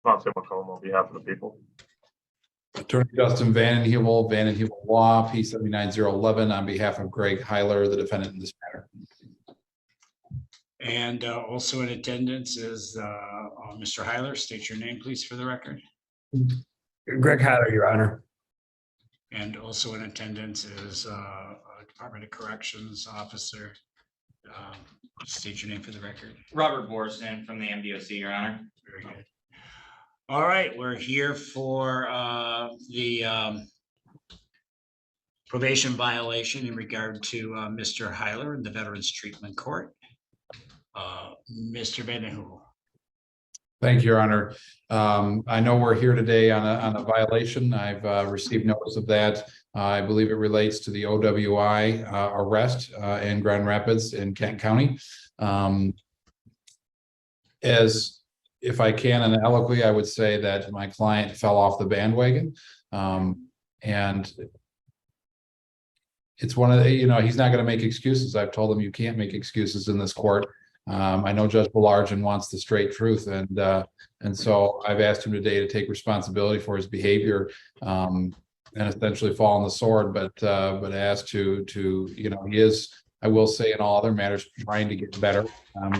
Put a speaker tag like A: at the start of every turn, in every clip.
A: Monte McComb on behalf of the people.
B: Attorney Justin Vanden Law, P 79-011 on behalf of Greg Heiler, the defendant in this matter.
C: And also in attendance is Mr. Heiler. State your name, please, for the record.
D: Greg Heiler, Your Honor.
C: And also in attendance is Department of Corrections Officer. State your name for the record.
E: Robert Borson from the MDOC, Your Honor.
C: Very good. All right, we're here for the probation violation in regard to Mr. Heiler in the Veterans Treatment Court. Mr. Vanden.
B: Thank you, Your Honor. I know we're here today on a violation. I've received notice of that. I believe it relates to the OWI arrest in Grand Rapids in Kent County. As if I can, and eloquently, I would say that my client fell off the bandwagon. And it's one of the, he's not going to make excuses. I've told him you can't make excuses in this court. I know Judge Baillargeon wants the straight truth, and so I've asked him today to take responsibility for his behavior and essentially fall on the sword. But asked to he is, I will say, in all other matters, trying to get better.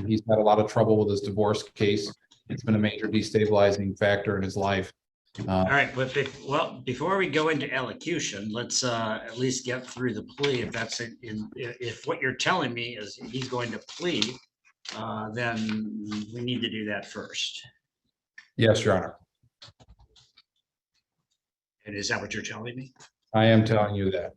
B: He's had a lot of trouble with his divorce case. It's been a major destabilizing factor in his life.
C: All right, but before we go into elocution, let's at least get through the plea. If that's if what you're telling me is he's going to plead, then we need to do that first.
B: Yes, Your Honor.
C: And is that what you're telling me?
B: I am telling you that.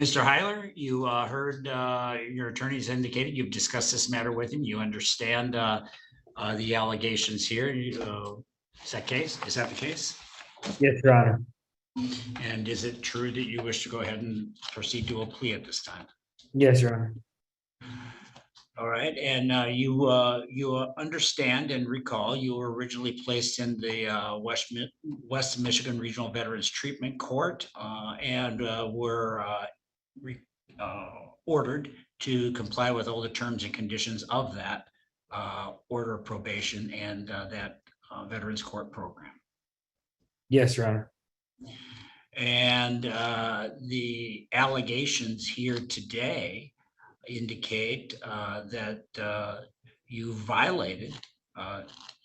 C: Mr. Heiler, you heard your attorneys indicated you've discussed this matter with him. You understand the allegations here. Is that case? Is that the case?
D: Yes, Your Honor.
C: And is it true that you wish to go ahead and proceed to a plea at this time?
D: Yes, Your Honor.
C: All right, and you understand and recall you were originally placed in the West Michigan Regional Veterans Treatment Court and were ordered to comply with all the terms and conditions of that order of probation and that Veterans Court program.
D: Yes, Your Honor.
C: And the allegations here today indicate that you violated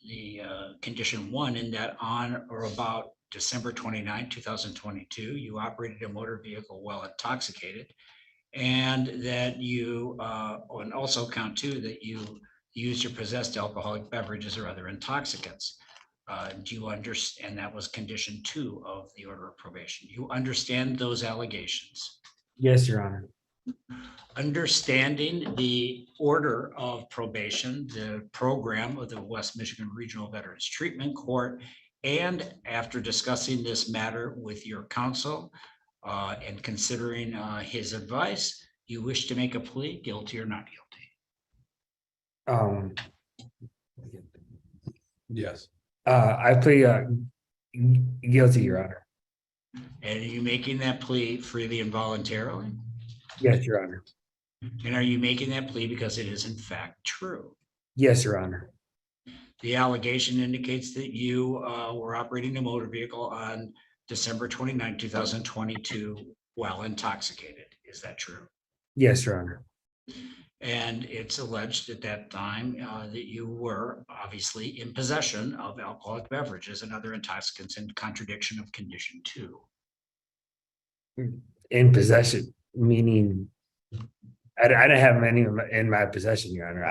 C: the condition 1 in that on or about December 29, 2022, you operated a motor vehicle while intoxicated, and that you, and also count 2, that you used or possessed alcoholic beverages or other intoxicants. Do you understand? That was condition 2 of the order of probation. You understand those allegations?
D: Yes, Your Honor.
C: Understanding the order of probation, the program of the West Michigan Regional Veterans Treatment Court, and after discussing this matter with your counsel and considering his advice, you wish to make a plea, guilty or not guilty?
B: Yes.
D: I plead guilty, Your Honor.
C: And are you making that plea freely and voluntarily?
D: Yes, Your Honor.
C: And are you making that plea because it is in fact true?
D: Yes, Your Honor.
C: The allegation indicates that you were operating a motor vehicle on December 29, 2022 while intoxicated. Is that true?
D: Yes, Your Honor.
C: And it's alleged at that time that you were obviously in possession of alcoholic beverages and other intoxicants in contradiction of condition 2.
D: In possession, meaning I didn't have any in my possession, Your Honor.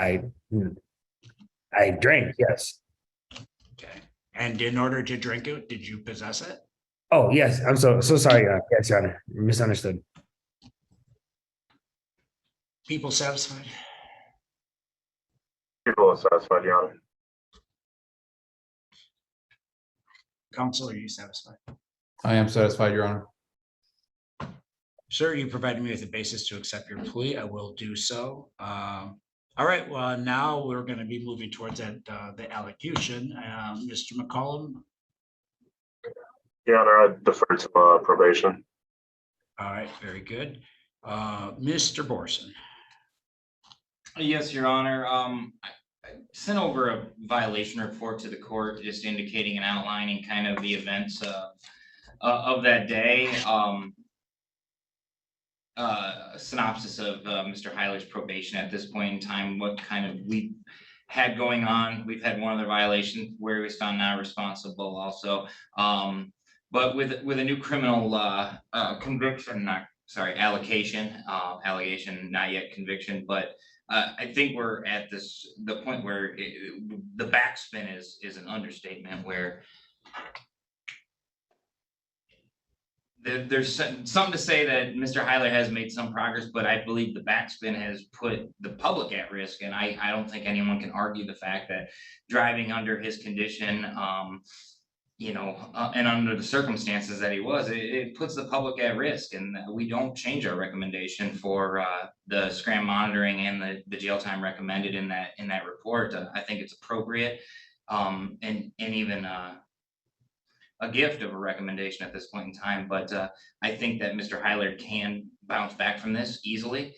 D: I drank, yes.
C: Okay. And in order to drink it, did you possess it?
D: Oh, yes. I'm so sorry, Your Honor. Yes, Your Honor. Misunderstood.
C: People satisfied?
A: People are satisfied, Your Honor.
C: Counsel, are you satisfied?
B: I am satisfied, Your Honor.
C: Sir, you provided me with a basis to accept your plea. I will do so. All right, well, now we're going to be moving towards that, the allocution. Mr. McCollum.
A: Your Honor, I defer to probation.
C: All right, very good. Mr. Borson.
E: Yes, Your Honor. I sent over a violation report to the court, just indicating and outlining kind of the events of that day. A synopsis of Mr. Heiler's probation at this point in time, what kind of we had going on. We've had one other violation where he was found not responsible also. But with a new criminal conviction, allocation, allegation, not yet conviction, but I think we're at the point where the backspin is an understatement, where there's something to say that Mr. Heiler has made some progress, but I believe the backspin has put the public at risk. And I don't think anyone can argue the fact that driving under his condition, and under the circumstances that he was, it puts the public at risk. And we don't change our recommendation for the scram monitoring and the jail time recommended in that report. I think it's appropriate, and even a gift of a recommendation at this point in time, but I think that Mr. Heiler can bounce back from this easily.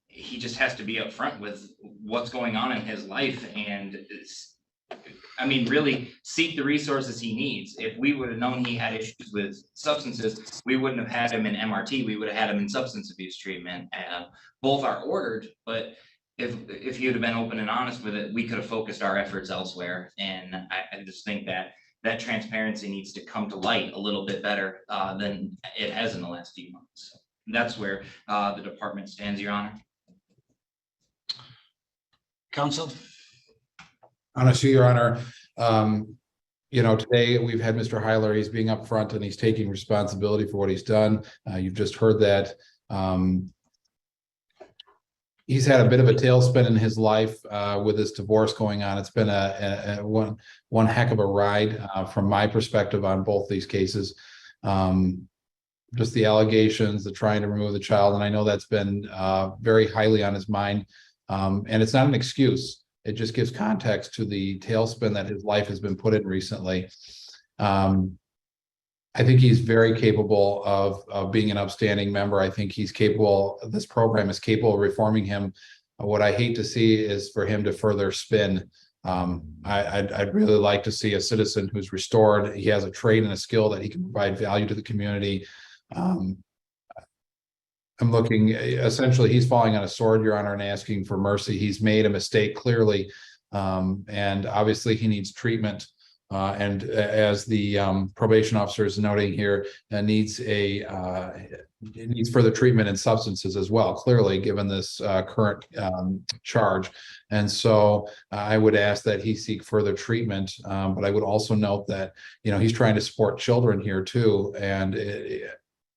E: He just has to be upfront with what's going on in his life, and really seek the resources he needs. If we would have known he had issues with substances, we wouldn't have had him in MRT. We would have had him in substance abuse treatment. Both are ordered, but if he would have been open and honest with it, we could have focused our efforts elsewhere. And I just think that transparency needs to come to light a little bit better than it has in the last few months. That's where the department stands, Your Honor.
C: Counsel?
B: Honestly, Your Honor, today we've had Mr. Heiler, he's being upfront and he's taking responsibility for what he's done. You've just heard that. He's had a bit of a tailspin in his life with this divorce going on. It's been a one heck of a ride from my perspective on both these cases. Just the allegations, the trying to remove the child, and I know that's been very highly on his mind. And it's not an excuse. It just gives context to the tailspin that his life has been put in recently. I think he's very capable of being an upstanding member. I think he's capable, this program is capable of reforming him. What I hate to see is for him to further spin. I'd really like to see a citizen who's restored. He has a trade and a skill that he can provide value to the community. I'm looking, essentially, he's falling on a sword, Your Honor, and asking for mercy. He's made a mistake clearly, and obviously he needs treatment. And as the probation officer is noting here, needs further treatment in substances as well, clearly, given this current charge. And so I would ask that he seek further treatment. But I would also note that, he's trying to support children here too.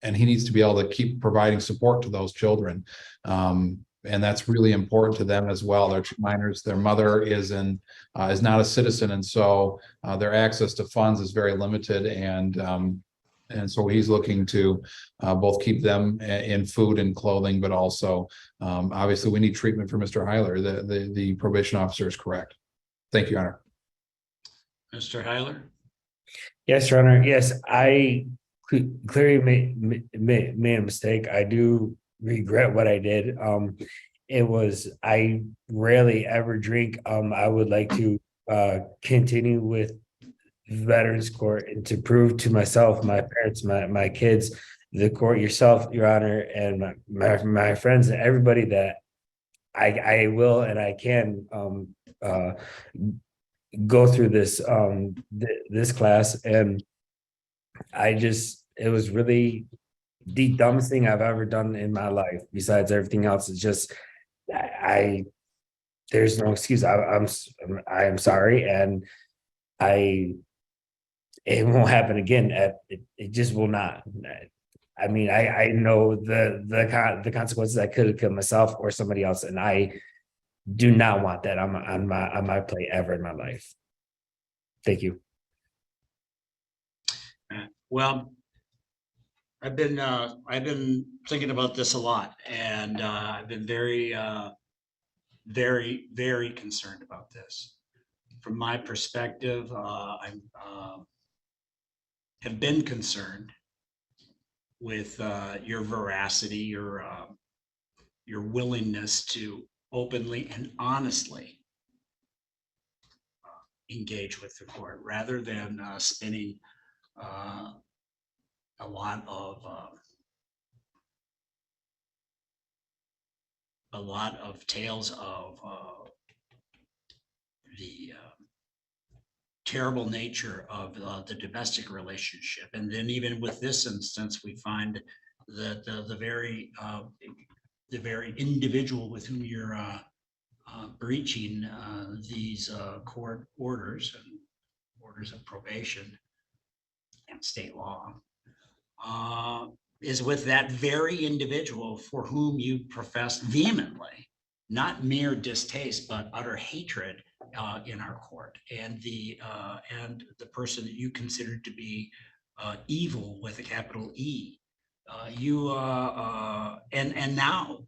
B: And he needs to be able to keep providing support to those children. And that's really important to them as well. They're minors. Their mother is not a citizen, and so their access to funds is very limited. And so he's looking to both keep them in food and clothing, but also obviously we need treatment for Mr. Heiler. The probation officer is correct. Thank you, Your Honor.
C: Mr. Heiler?
D: Yes, Your Honor. Yes, I clearly made a mistake. I do regret what I did. I rarely ever drink. I would like to continue with Veterans Court and to prove to myself, my parents, my kids, the court, yourself, Your Honor, and my friends and everybody that I will and I can go through this this class. And it was really the dumbest thing I've ever done in my life. Besides everything else, it's just there's no excuse. I am sorry, and it won't happen again. It just will not. I mean, I know the consequences. I could have killed myself or somebody else, and I do not want that on my plate ever in my life. Thank you.
C: Well, I've been thinking about this a lot, and I've been very, very, very concerned about this. From my perspective, I have been concerned with your veracity, your willingness to openly and honestly engage with the court rather than spinning a lot of tales of the terrible nature of the domestic relationship. And then even with this instance, we find that the very individual with whom you're breaching these court orders and orders of probation and state law is with that very individual for whom you profess vehemently, not mere distaste, but utter hatred in our court, and the person that you consider to be evil with a capital E. And now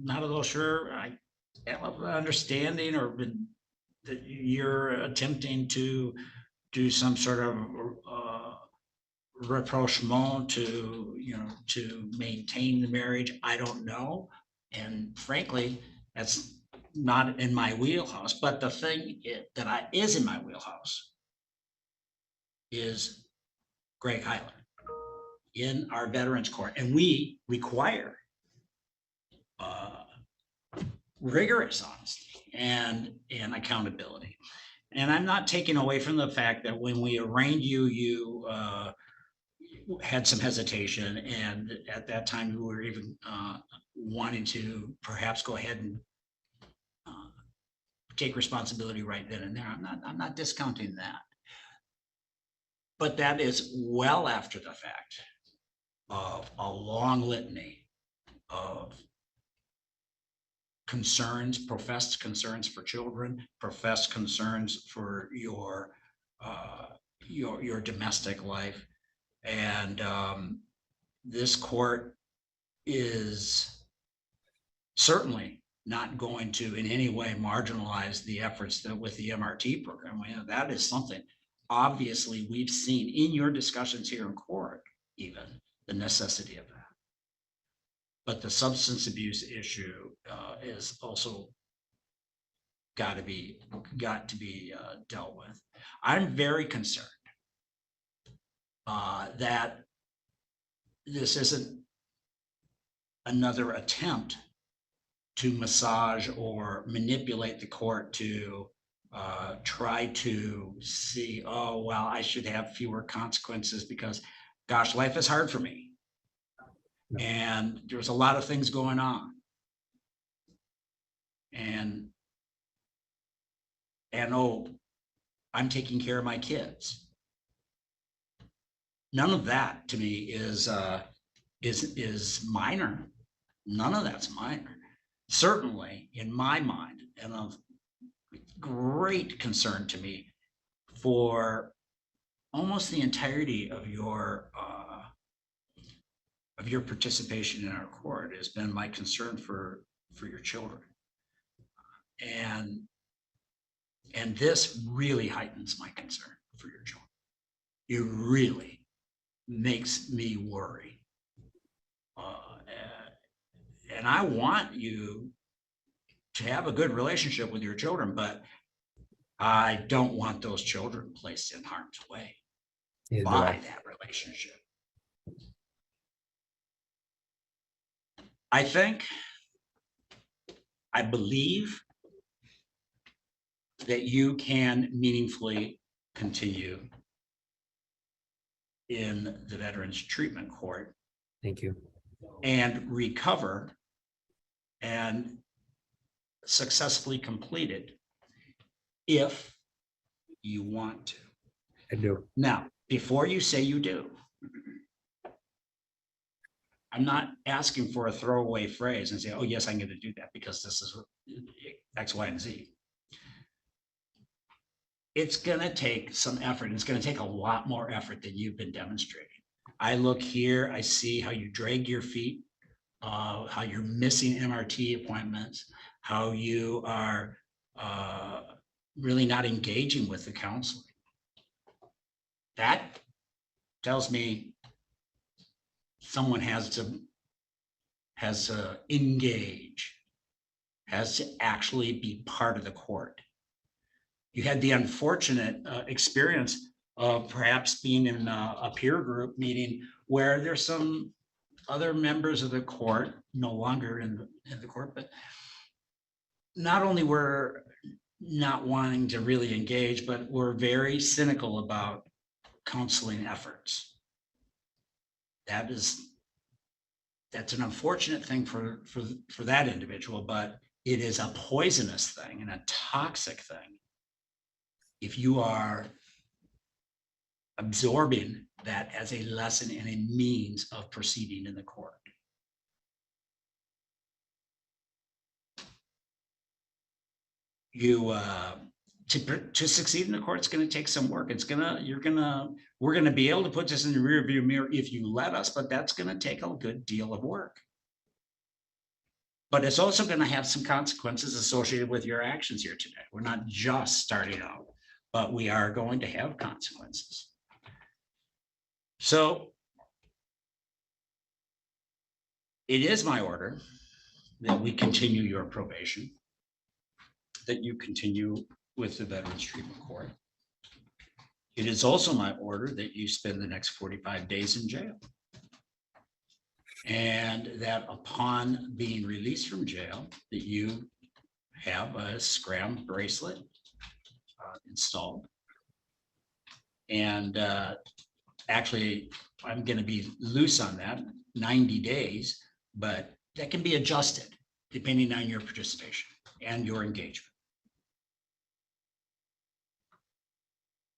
C: not at all sure I have an understanding or that you're attempting to do some sort of rapprochement to maintain the marriage. I don't know, and frankly, that's not in my wheelhouse. But the thing that is in my wheelhouse is Greg Hyland in our Veterans Court, and we require rigorous honesty and accountability. And I'm not taking away from the fact that when we arraigned you, you had some hesitation, and at that time you were even wanting to perhaps go ahead and take responsibility right then and there. I'm not discounting that, but that is well after the fact of a long litany of concerns, professed concerns for children, professed concerns for your domestic life. And this court is certainly not going to in any way marginalize the efforts that with the MRT program. That is something obviously we've seen in your discussions here in court, even the necessity of that. But the substance abuse issue is also got to be dealt with. I'm very concerned that this isn't another attempt to massage or manipulate the court to try to see, oh, well, I should have fewer consequences because, gosh, life is hard for me. And there's a lot of things going on. And oh, I'm taking care of my kids. None of that to me is minor. None of that's minor. Certainly in my mind, and of great concern to me for almost the entirety of your participation in our court has been my concern for your children. And this really heightens my concern for your children. It really makes me worry. And I want you to have a good relationship with your children, but I don't want those children placed in harm's way by that relationship. I believe that you can meaningfully continue in the Veterans Treatment Court.
D: Thank you.
C: And recover and successfully complete it if you want to.
D: I do.
C: Now, before you say you do, I'm not asking for a throwaway phrase and say, oh, yes, I'm going to do that because this is X, Y, and Z. It's going to take some effort. It's going to take a lot more effort than you've been demonstrating. I look here, I see how you drag your feet, how you're missing MRT appointments, how you are really not engaging with the counseling. That tells me someone has to engage, has to actually be part of the court. You had the unfortunate experience of perhaps being in a peer group meeting where there's some other members of the court, no longer in the court, but not only were not wanting to really engage, but were very cynical about counseling efforts. That's an unfortunate thing for that individual, but it is a poisonous thing and a toxic thing if you are absorbing that as a lesson and a means of proceeding in the court. You to succeed in the court, it's going to take some work. We're going to be able to put this in the rear view mirror if you let us, but that's going to take a good deal of work. But it's also going to have some consequences associated with your actions here today. We're not just starting out, but we are going to have consequences. So it is my order that we continue your probation, that you continue with the Veterans Treatment Court. It is also my order that you spend the next 45 days in jail. And that upon being released from jail, that you have a scram bracelet installed. And actually, I'm going to be loose on that, 90 days, but that can be adjusted depending on your participation and your engagement.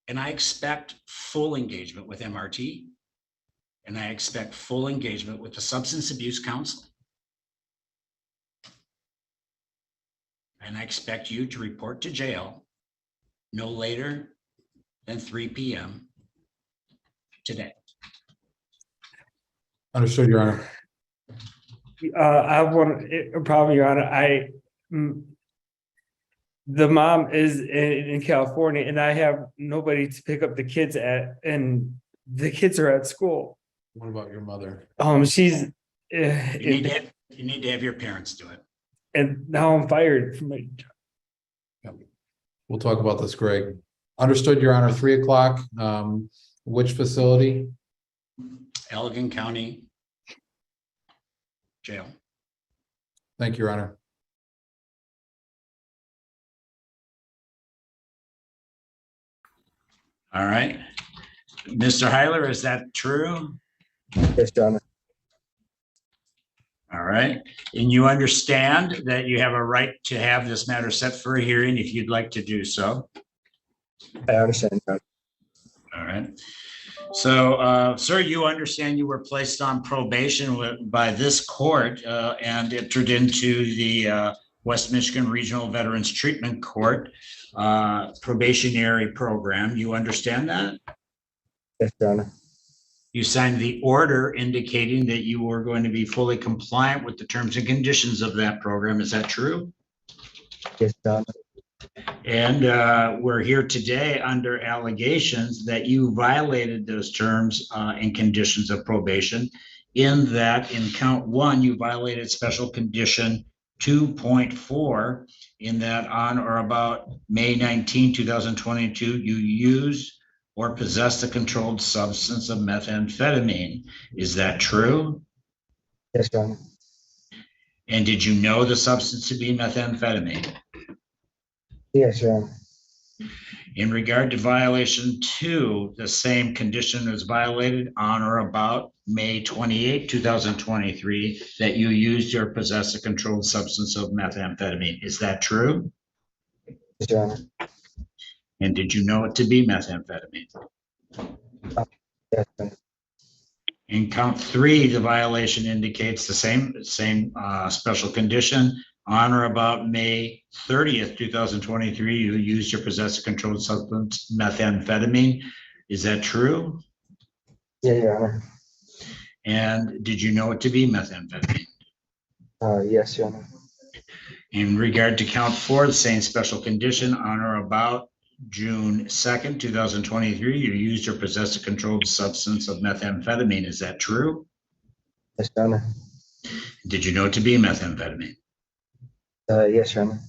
C: And I expect full engagement with MRT, and I expect full engagement with the substance abuse counseling. And I expect you to report to jail no later than 3 p.m. today.
B: Understood, Your Honor.
D: I want probably, Your Honor. The mom is in California, and I have nobody to pick up the kids at, and the kids are at school.
B: What about your mother?
D: She's.
C: You need to have your parents do it.
D: And now I'm fired from my job.
B: Yep. We'll talk about this, Greg. Understood, Your Honor. 3 o'clock. Which facility?
C: Allegan County Jail.
B: Thank you, Your Honor.
C: All right. Mr. Heiler, is that true?
F: Yes, Your Honor.
C: All right. And you understand that you have a right to have this matter set for a hearing if you'd like to do so.
F: I understand, Your Honor.
C: All right. So, sir, you understand you were placed on probation by this court and entered into the West Michigan Regional Veterans Treatment Court probationary program. You understand that?
F: Yes, Your Honor.
C: You signed the order indicating that you were going to be fully compliant with the terms and conditions of that program. Is that true?
F: Yes, Your Honor.
C: And we're here today under allegations that you violated those terms and conditions of probation, in that in count 1, you violated special condition 2.4, in that on or about May 19, 2022, you used or possessed a controlled substance of methamphetamine. Is that true?
F: Yes, Your Honor.
C: And did you know the substance to be methamphetamine?
F: Yes, Your Honor.
C: In regard to violation 2, the same condition was violated on or about May 28, 2023, that you used or possessed a controlled substance of methamphetamine. Is that true?
F: Yes, Your Honor.
C: And did you know it to be methamphetamine?
F: Yes, Your Honor.
C: In count 3, the violation indicates the same special condition. On or about May 30th, 2023, you used or possessed a controlled substance, methamphetamine. Is that true?
F: Yeah, Your Honor.
C: And did you know it to be methamphetamine?
F: Yes, Your Honor.
C: In regard to count 4, the same special condition, on or about June 2nd, 2023, you used or possessed a controlled substance of methamphetamine. Is that true?
F: Yes, Your Honor.
C: Did you know it to be methamphetamine?
F: Yes, Your Honor.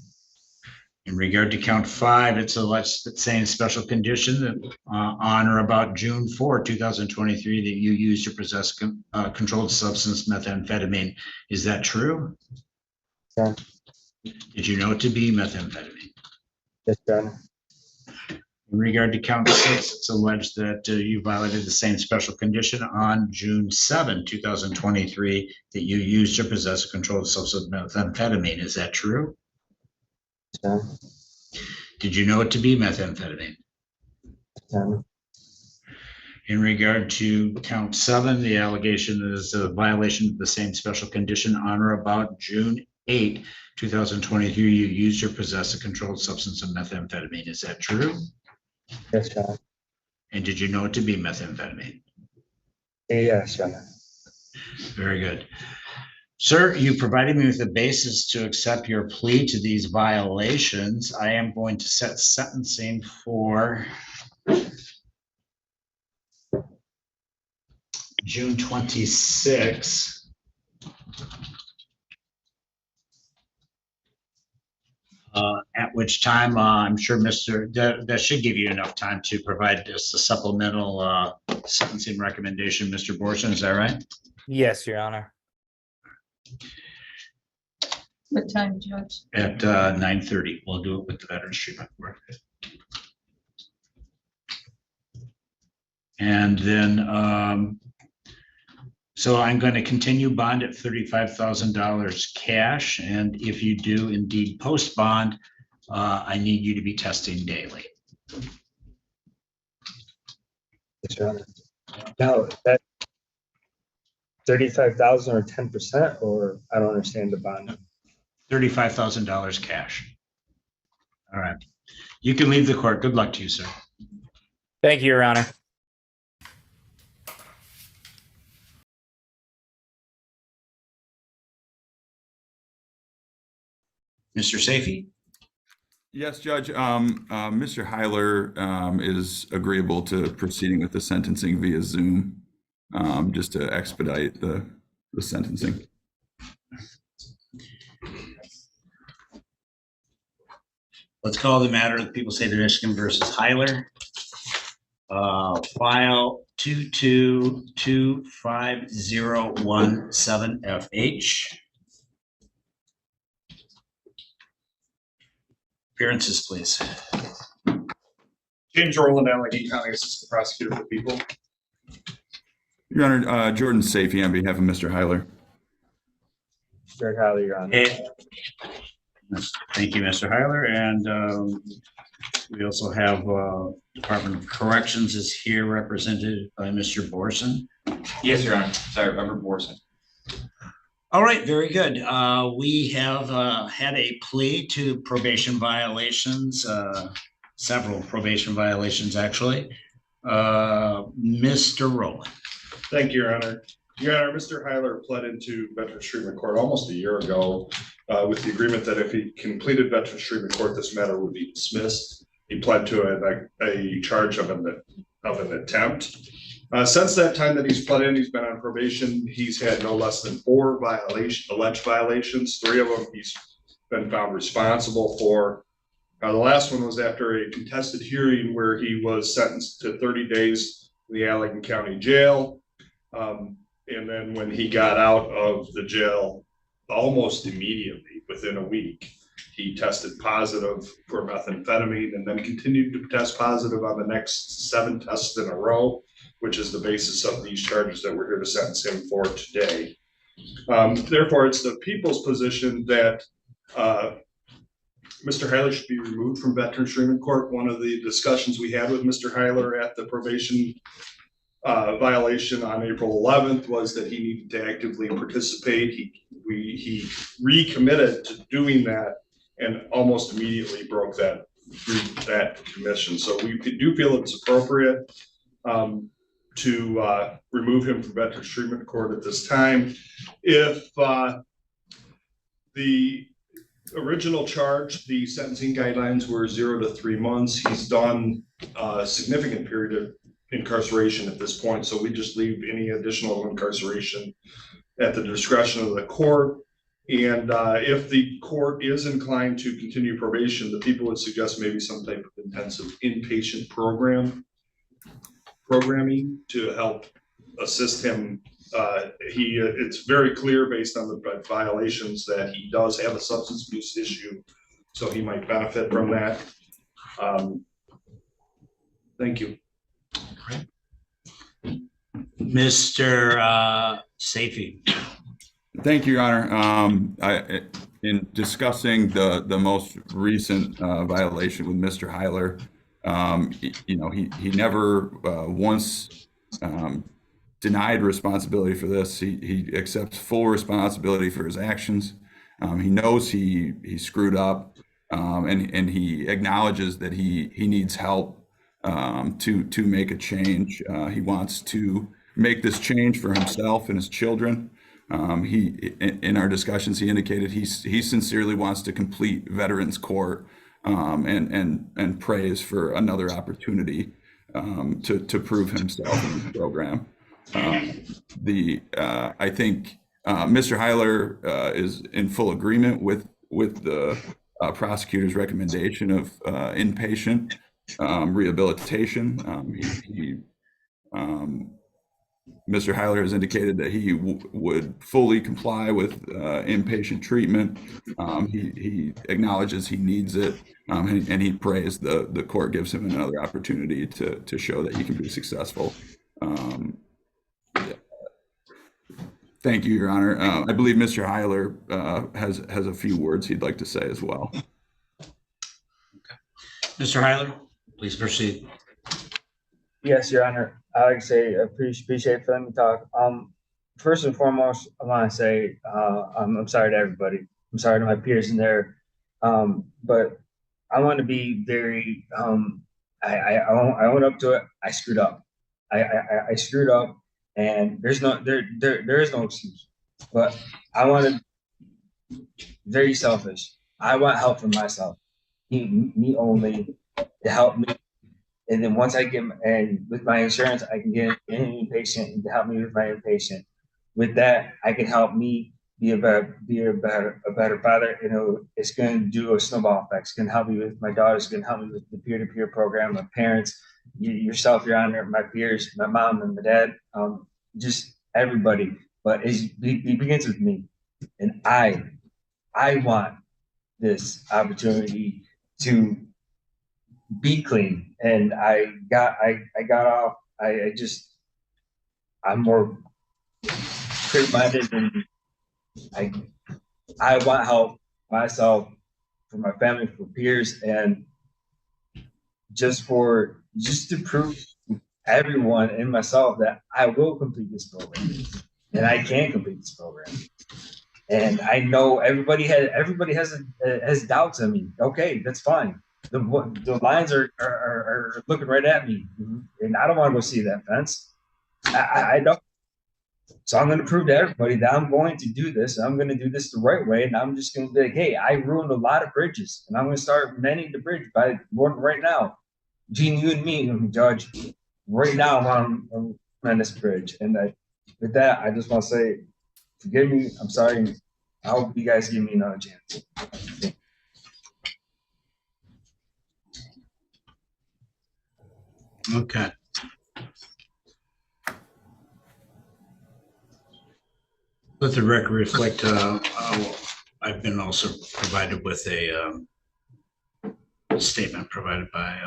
C: In regard to count 5, it's alleged that same special condition that on or about June 4, 2023, that you used to possess controlled substance methamphetamine. Is that true?
F: Yeah.
C: Did you know it to be methamphetamine?
F: Yes, Your Honor.
C: In regard to count 6, it's alleged that you violated the same special condition on June 7, 2023, that you used to possess a controlled substance methamphetamine. Is that true?
F: Yes, Your Honor.
C: Did you know it to be methamphetamine?
F: Yes, Your Honor.
C: In regard to count 7, the allegation is a violation of the same special condition on or about June 8, 2023, you used or possessed a controlled substance of methamphetamine. Is that true?
F: Yes, Your Honor.
C: And did you know it to be methamphetamine?
F: Yes, Your Honor.
C: Very good. Sir, you provided me with a basis to accept your plea to these violations. I am going to set sentencing for June 26. At which time I'm sure that should give you enough time to provide us a supplemental sentencing recommendation, Mr. Baillargeon, is that right?
G: Yes, Your Honor.
H: What time, Judge?
C: At 9:30, we'll do it with the Veterans Treatment Board. And then, so I'm going to continue bond at $35,000 cash. And if you do indeed post bond, I need you to be testing daily.
F: Yes, Your Honor. Now, that 35,000 or 10%, or I don't understand the bond.
C: $35,000 cash. All right. You can leave the court. Good luck to you, sir.
G: Thank you, Your Honor.
C: Mr. Safey?
I: Yes, Judge. Mr. Heiler is agreeable to proceeding with the sentencing via Zoom, just to expedite the sentencing.
C: Let's call the matter of the People State of Michigan versus Heiler. File 2225017FH. Appearances, please.
J: James Rowland, Allegheny County Assistant Prosecutor for People.
I: Your Honor, Jordan Safey on behalf of Mr. Heiler.
F: Very highly, Your Honor.
C: Hey. Thank you, Mr. Heiler. And we also have Department of Corrections is here represented by Mr. Borson.
E: Yes, Your Honor. Sorry, Robert Borson.
C: All right, very good. We have had a plea to probation violations, several probation violations, actually. Mr. Rowland.
J: Thank you, Your Honor. Your Honor, Mr. Heiler pled into Veterans Treatment Court almost a year ago with the agreement that if he completed Veterans Treatment Court, this matter would be dismissed. He pled to a charge of an attempt. Since that time that he's pled in, he's been on probation. He's had no less than 4 alleged violations. 3 of them he's been found responsible for. The last one was after a contested hearing where he was sentenced to 30 days in the Allegheny County Jail. And then when he got out of the jail, almost immediately, within a week, he tested positive for methamphetamine and then continued to test positive on the next 7 tests in a row, which is the basis of these charges that we're here to sentence him for today. Therefore, it's the people's position that Mr. Heiler should be removed from Veterans Treatment Court. One of the discussions we had with Mr. Heiler at the probation violation on April 11th was that he needed to actively participate. He recommitted to doing that and almost immediately broke that commission. So we do feel it's appropriate to remove him from Veterans Treatment Court at this time. If the original charge, the sentencing guidelines were 0 to 3 months, he's done a significant period of incarceration at this point, so we just leave any additional incarceration at the discretion of the court. And if the court is inclined to continue probation, the people would suggest maybe some type of intensive inpatient programming to help assist him. It's very clear based on the violations that he does have a substance abuse issue, so he might benefit from that. Thank you.
C: Mr. Safety.
I: Thank you, Your Honor. In discussing the most recent violation with Mr. Heiler, he never once denied responsibility for this. He accepts full responsibility for his actions. He knows he screwed up, and he acknowledges that he needs help to make a change. He wants to make this change for himself and his children. In our discussions, he indicated he sincerely wants to complete Veterans Court and prays for another opportunity to prove himself in the program. I think Mr. Heiler is in full agreement with the prosecutor's recommendation of inpatient rehabilitation. Mr. Heiler has indicated that he would fully comply with inpatient treatment. He acknowledges he needs it, and he prays the court gives him another opportunity to show that he can be successful. Thank you, Your Honor. I believe Mr. Heiler has a few words he'd like to say as well.
C: Okay. Mr. Heiler, please proceed.
D: Yes, Your Honor. I like to say appreciate for letting me talk. First and foremost, I want to say I'm sorry to everybody. I'm sorry to my peers in there, but I want to be very. I own up to it. I screwed up. I screwed up, and there is no excuse. But I want to very selfish. I want help from myself, me only, to help me. And then once I get, and with my insurance, I can get an inpatient to help me with my inpatient. With that, I can help me be a better father. It's going to do a snowball effect. It's going to help me with my daughter. It's going to help me with the peer-to-peer program, my parents, yourself, Your Honor, my peers, my mom and my dad, just everybody. But it begins with me. And I want this opportunity to be clean, and I got off. I'm more clear-minded, and I want help myself, for my family, for peers, and just to prove to everyone and myself that I will complete this program, and I can complete this program. And I know everybody has doubts in me. Okay, that's fine. The lines are looking right at me, and I don't want to go see that fence. I don't. So I'm going to prove to everybody that I'm going to do this. And I'm going to do this the right way, and I'm just going to be like, hey, I ruined a lot of bridges, and I'm going to start mending the bridge by right now. Gene, you and me, Judge, right now I'm on this bridge. And with that, I just want to say, forgive me. I'm sorry. I hope you guys give me another chance.
C: Okay. Let the record reflect, I've been also provided with a statement provided by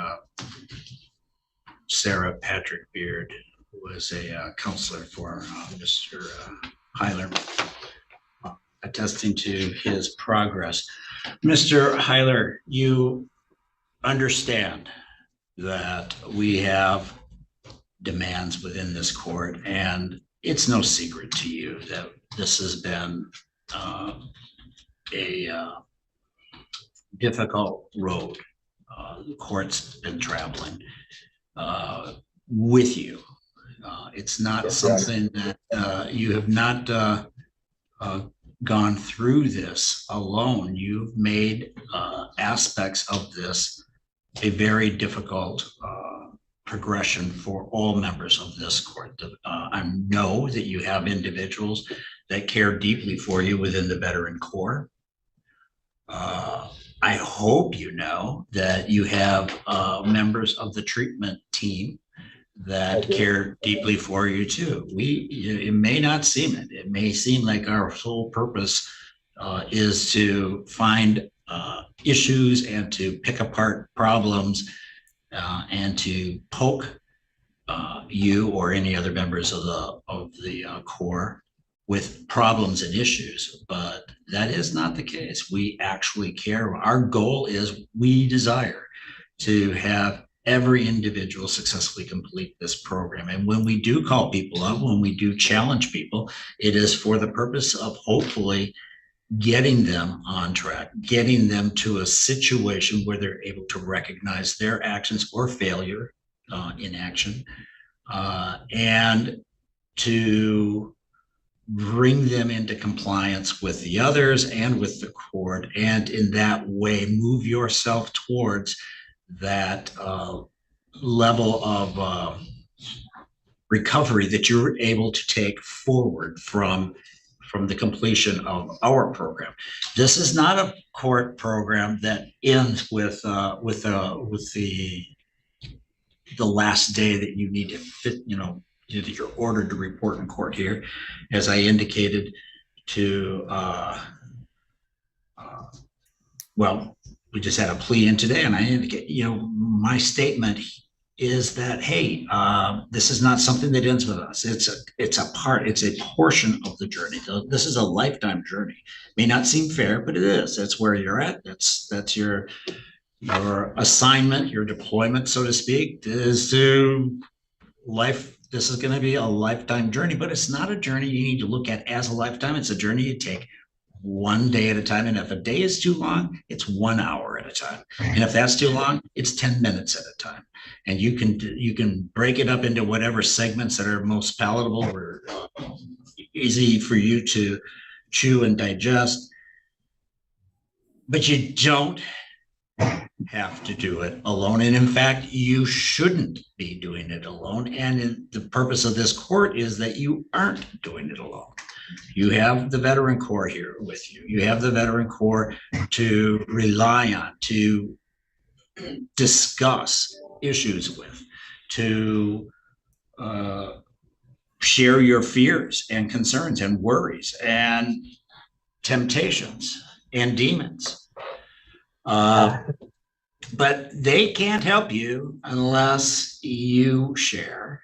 C: Sarah Patrick Beard, who was a counselor for Mr. Heiler, attesting to his progress. Mr. Heiler, you understand that we have demands within this court, and it's no secret to you that this has been a difficult road the court's been traveling with you. It's not something that you have not gone through this alone. You've made aspects of this a very difficult progression for all members of this court. I know that you have individuals that care deeply for you within the Veteran Corps. I hope you know that you have members of the treatment team that care deeply for you too. It may not seem it. It may seem like our sole purpose is to find issues and to pick apart problems and to poke you or any other members of the Corps with problems and issues, but that is not the case. We actually care. Our goal is we desire to have every individual successfully complete this program. And when we do call people up, when we do challenge people, it is for the purpose of hopefully getting them on track, getting them to a situation where they're able to recognize their actions or failure in action, and to bring them into compliance with the others and with the court, and in that way move yourself towards that level of recovery that you're able to take forward from the completion of our program. This is not a court program that ends with the last day that you need to fit, you're ordered to report in court here. As I indicated to, well, we just had a plea in today, and I indicate, my statement is that, hey, this is not something that ends with us. It's a portion of the journey. This is a lifetime journey. May not seem fair, but it is. That's where you're at. That's your assignment, your deployment, so to speak, is to life. This is going to be a lifetime journey, but it's not a journey you need to look at as a lifetime. It's a journey you take one day at a time. And if a day is too long, it's 1 hour at a time. And if that's too long, it's 10 minutes at a time. And you can break it up into whatever segments that are most palatable or easy for you to chew and digest. But you don't have to do it alone. And in fact, you shouldn't be doing it alone. And the purpose of this court is that you aren't doing it alone. You have the Veteran Corps here with you. You have the Veteran Corps to rely on, to discuss issues with, to share your fears and concerns and worries and temptations and demons. But they can't help you unless you share.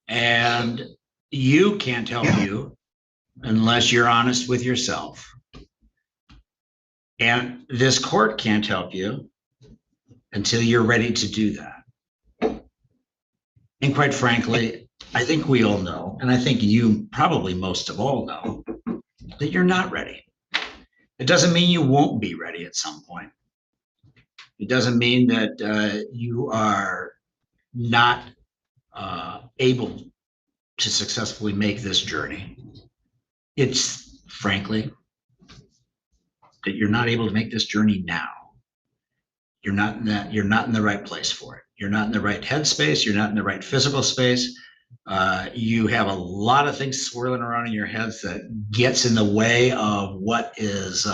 C: And you can't help you unless you're honest with yourself. And this court can't help you until you're ready to do that. And quite frankly, I think we all know, and I think you probably most of all know, that you're not ready. It doesn't mean you won't be ready at some point. It doesn't mean that you are not able to successfully make this journey. It's frankly that you're not able to make this journey now. You're not in the right place for it. You're not in the right headspace. You're not in the right physical space. You have a lot of things swirling around in your heads that gets in the way of what is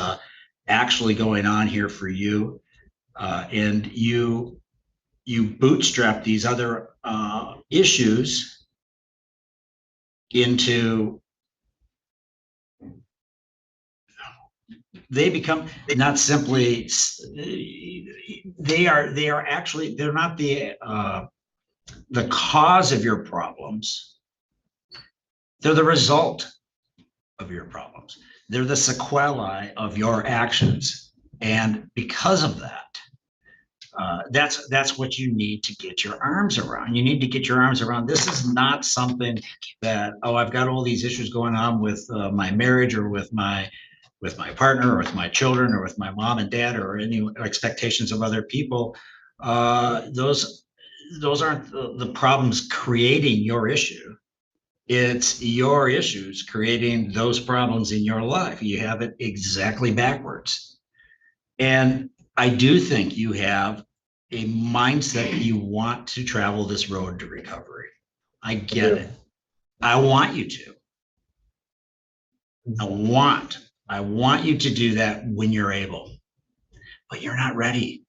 C: actually going on here for you. And you bootstrap these other issues into, they become not simply, they're not the cause of your problems. They're the result of your problems. They're the sequelae of your actions. And because of that, that's what you need to get your arms around. You need to get your arms around. This is not something that, oh, I've got all these issues going on with my marriage or with my partner or with my children or with my mom and dad or any expectations of other people. Those aren't the problems creating your issue. It's your issues creating those problems in your life. You have it exactly backwards. And I do think you have a mindset you want to travel this road to recovery. I get it. I want you to. I want you to do that when you're able, but you're not ready.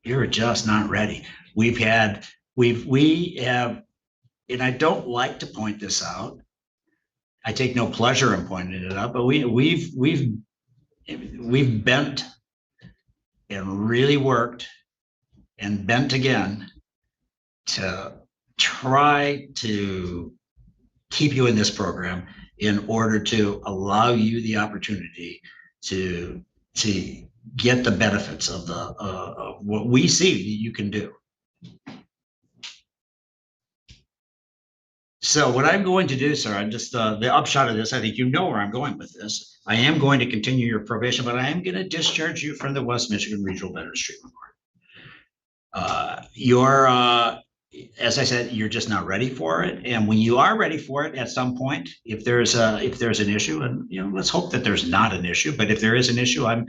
C: You're just not ready. We have, and I don't like to point this out. I take no pleasure in pointing it out, but we've bent and really worked and bent again to try to keep you in this program in order to allow you the opportunity to get the benefits of what we see that you can do. So what I'm going to do, sir, I'm just the upshot of this, I think you know where I'm going with this. I am going to continue your probation, but I am going to discharge you from the West Michigan Regional Veterans Treatment Court. As I said, you're just not ready for it. And when you are ready for it, at some point, if there's an issue, and let's hope that there's not an issue, but if there is an issue, I'm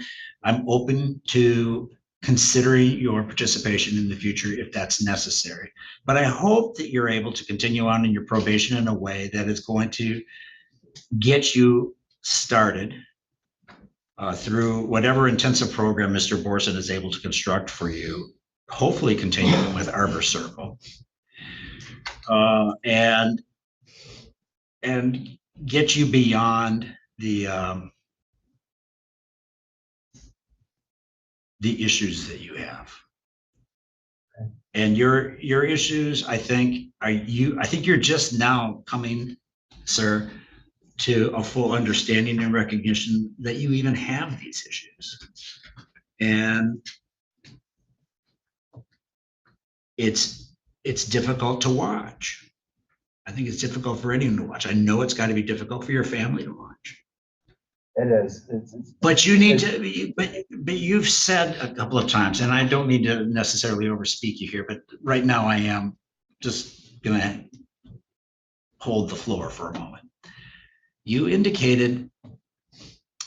C: open to considering your participation in the future if that's necessary. But I hope that you're able to continue on in your probation in a way that is going to get you started through whatever intensive program Mr. Borson is able to construct for you, hopefully continuing with Arbor Circle, and get you beyond the issues that you have. And your issues, I think you're just now coming, sir, to a full understanding and recognition that you even have these issues. And it's difficult to watch. I think it's difficult for anyone to watch. I know it's got to be difficult for your family to watch.
F: It is.
C: But you need to, but you've said a couple of times, and I don't mean to necessarily overspeak you here, but right now I am just going to hold the floor for a moment. You indicated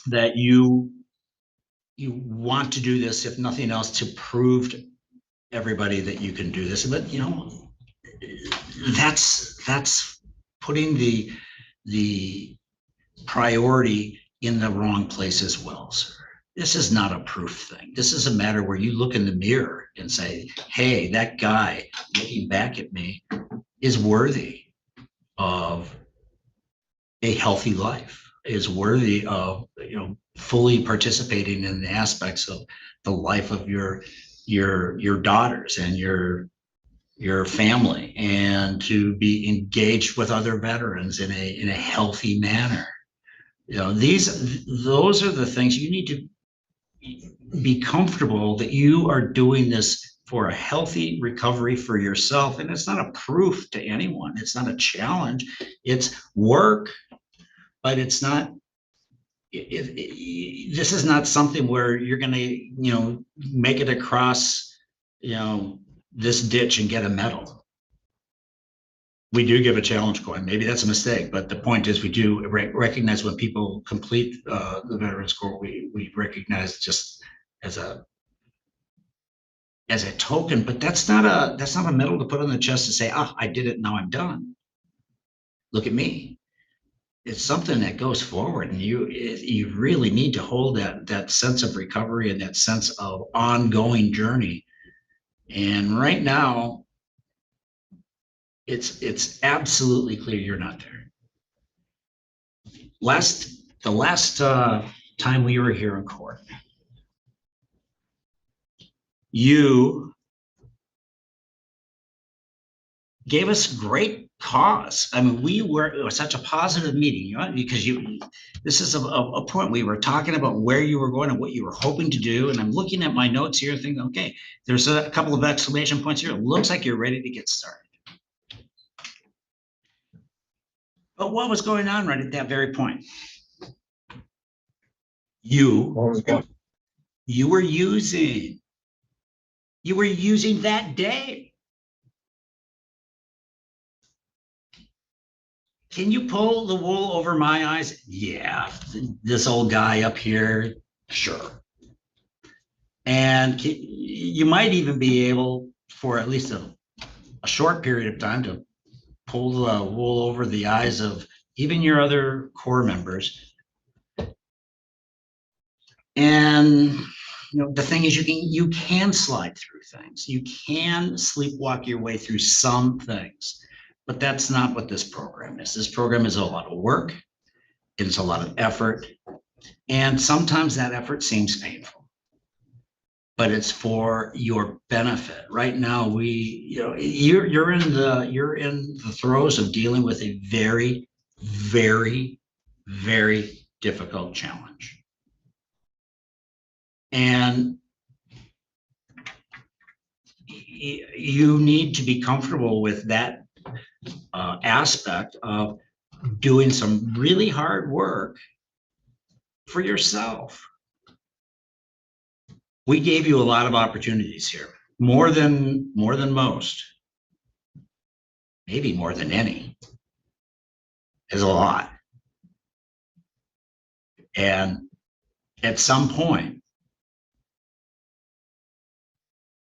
C: that you want to do this, if nothing else, to prove to everybody that you can do this. But that's putting the priority in the wrong place as well, sir. This is not a proof thing. This is a matter where you look in the mirror and say, hey, that guy looking back at me is worthy of a healthy life, is worthy of fully participating in the aspects of the life of your daughters and your family, and to be engaged with other veterans in a healthy manner. Those are the things you need to be comfortable that you are doing this for a healthy recovery for yourself. And it's not a proof to anyone. It's not a challenge. It's work, but it's not, this is not something where you're going to, make it across, this ditch and get a medal. We do give a challenge coin. Maybe that's a mistake, but the point is we do recognize when people complete the Veterans Court, we recognize just as a token, but that's not a medal to put on the chest to say, I did it, now I'm done. Look at me. It's something that goes forward, and you really need to hold that sense of recovery and that sense of ongoing journey. And right now, it's absolutely clear you're not there. The last time we were here in court, you gave us great cause. I mean, it was such a positive meeting, because this is a point we were talking about where you were going and what you were hoping to do. And I'm looking at my notes here thinking, okay, there's a couple of exclamation points here. It looks like you're ready to get started. But what was going on right at that very point? You were using that day. Can you pull the wool over my eyes? Yeah, this old guy up here, sure. And you might even be able, for at least a short period of time, to pull the wool over the eyes of even your other core members And, the thing is, you can slide through things. You can sleepwalk your way through some things, but that's not what this program is. This program is a lot of work. It's a lot of effort. And sometimes that effort seems painful, but it's for your benefit. Right now, you're in the throes of dealing with a very, very, very difficult challenge. And you need to be comfortable with that aspect of doing some really hard work for yourself. We gave you a lot of opportunities here, more than most, maybe more than any. Is a lot. And at some point,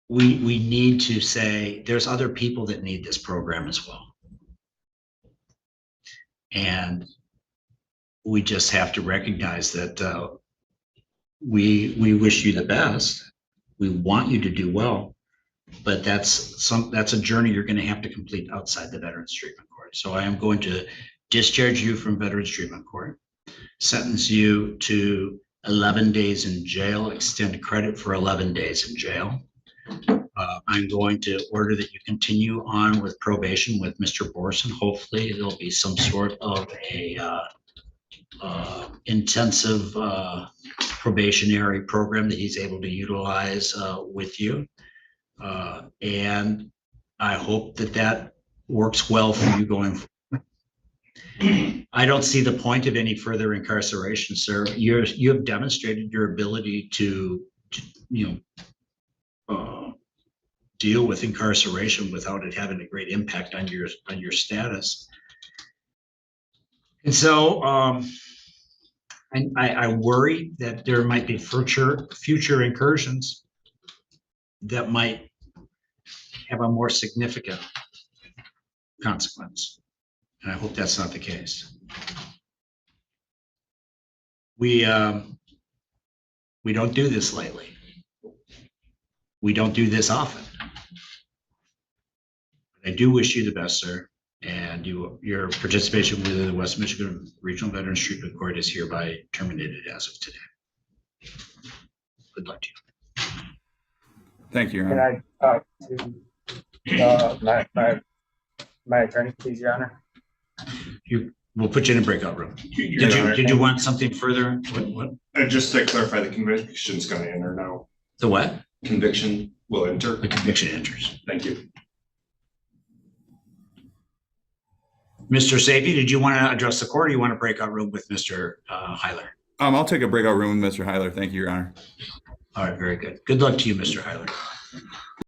C: we need to say there's other people that need this program as well. And we just have to recognize that we wish you the best. We want you to do well, but that's a journey you're going to have to complete outside the Veterans Treatment Court. So I am going to discharge you from Veterans Treatment Court, sentence you to 11 days in jail, extend credit for 11 days in jail. I'm going to order that you continue on with probation with Mr. Borson. Hopefully there'll be some sort of a intensive probationary program that he's able to utilize with you. And I hope that works well for you going forward. I don't see the point of any further incarceration, sir. You have demonstrated your ability to deal with incarceration without it having a great impact on your status. And so I worry that there might be future incursions that might have a more significant consequence. And I hope that's not the case. We don't do this lightly. We don't do this often. I do wish you the best, sir. And your participation within the West Michigan Regional Veterans Treatment Court is hereby terminated as of today. Good luck to you.
I: Thank you, Your
F: Can
I: Honor.
F: I talk to my attorney, please, Your Honor?
C: We'll put you in a breakout room. Did you want something further? What?
J: Just to clarify, the conviction's going to enter now.
C: The what?
J: Conviction will enter.
C: The conviction enters.
J: Thank you.
C: Mr. Sapie, did you want to address the court, or you want a breakout room with Mr. Heiler?
I: I'll take a breakout room with Mr. Heiler. Thank you, Your Honor.
C: All right, very good. Good luck to you, Mr. Heiler.